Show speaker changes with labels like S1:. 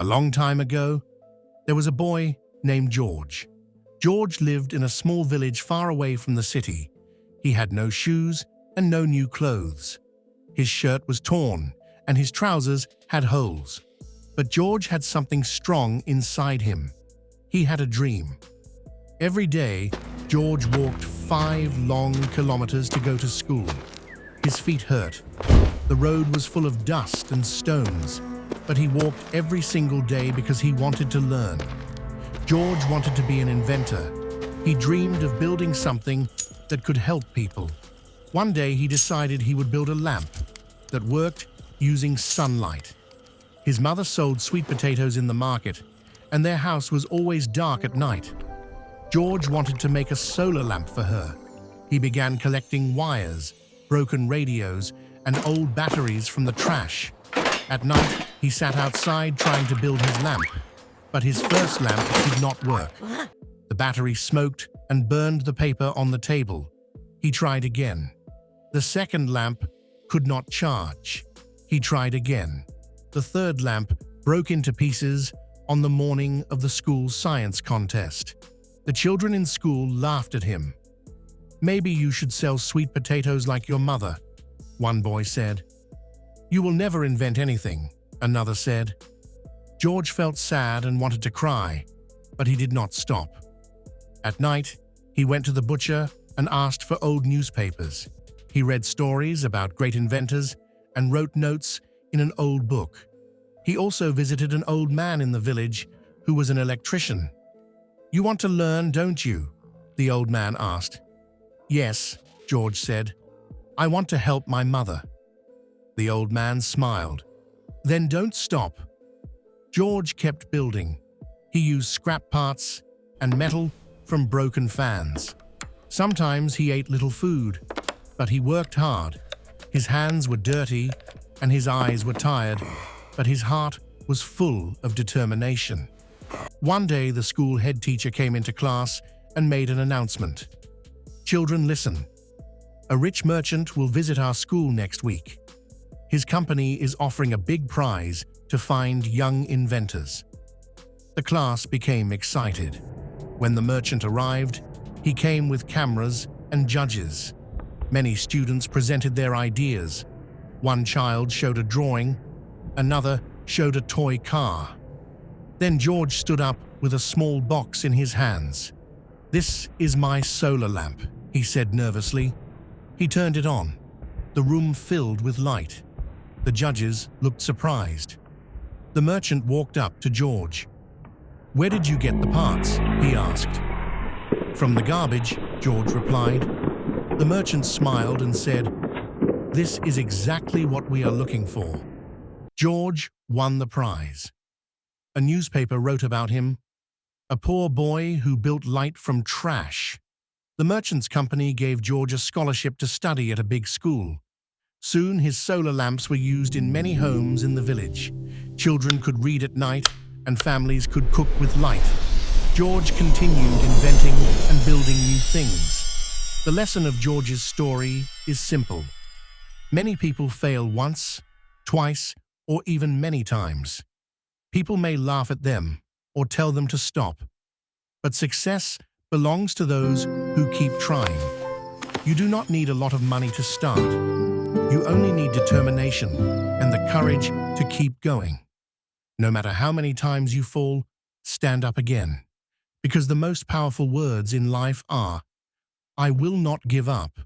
S1: A long time ago, there was a boy named George. George lived in a small village far away from the city. He had no shoes and no new clothes. His shirt was torn and his trousers had holes. But George had something strong inside him. He had a dream. Every day, George walked 5 long kilometers to go to school. His feet hurt. The road was full of dust and stones, but he walked every single day because he wanted to learn. George wanted to be an inventor. He dreamed of building something that could help people. One day he decided he would build a lamp that worked using sunlight. His mother sold sweet potatoes in the market, and their house was always dark at night. George wanted to make a solar lamp for her. He began collecting wires, broken radios, and old batteries from the trash. At night, he sat outside trying to build his lamp, but his first lamp did not work. The battery smoked and burned the paper on the table. He tried again. The second lamp could not charge. He tried again. The third lamp broke into pieces on the morning of the school's science contest. The children in school laughed at him. "Maybe you should sell sweet potatoes like your mother," one boy said. "You will never invent anything," another said. George felt sad and wanted to cry, but he did not stop. At night, he went to the butcher and asked for old newspapers. He read stories about great inventors and wrote notes in an old book. He also visited an old man in the village who was an electrician. "You want to learn, don't you?" the old man asked. "Yes," George said. "I want to help my mother." The old man smiled. "Then don't stop." George kept building. He used scrap parts and metal from broken fans. Sometimes he ate little food, but he worked hard. His hands were dirty and his eyes were tired, but his heart was full of determination. One day, the school head teacher came into class and made an announcement. "Children, listen. A rich merchant will visit our school next week. His company is offering a big prize to find young inventors." The class became excited. When the merchant arrived, he came with cameras and judges. Many students presented their ideas. One child showed a drawing, another showed a toy car. Then George stood up with a small box in his hands. "This is my solar lamp," he said nervously. He turned it on. The room filled with light. The judges looked surprised. The merchant walked up to George. "Where did you get the parts?" he asked. "From the garbage," George replied. The merchant smiled and said, "This is exactly what we are looking for." George won the prize. A newspaper wrote about him, "A poor boy who built light from trash." The merchant's company gave George a scholarship to study at a big school. Soon his solar lamps were used in many homes in the village. Children could read at night and families could cook with light. George continued inventing and building new things. The lesson of George's story is simple. Many people fail once, twice, or even many times. People may laugh at them or tell them to stop. But success belongs to those who keep trying. You do not need a lot of money to start. You only need determination and the courage to keep going. No matter how many times you fall, stand up again. Because the most powerful words in life are, "I will not give up."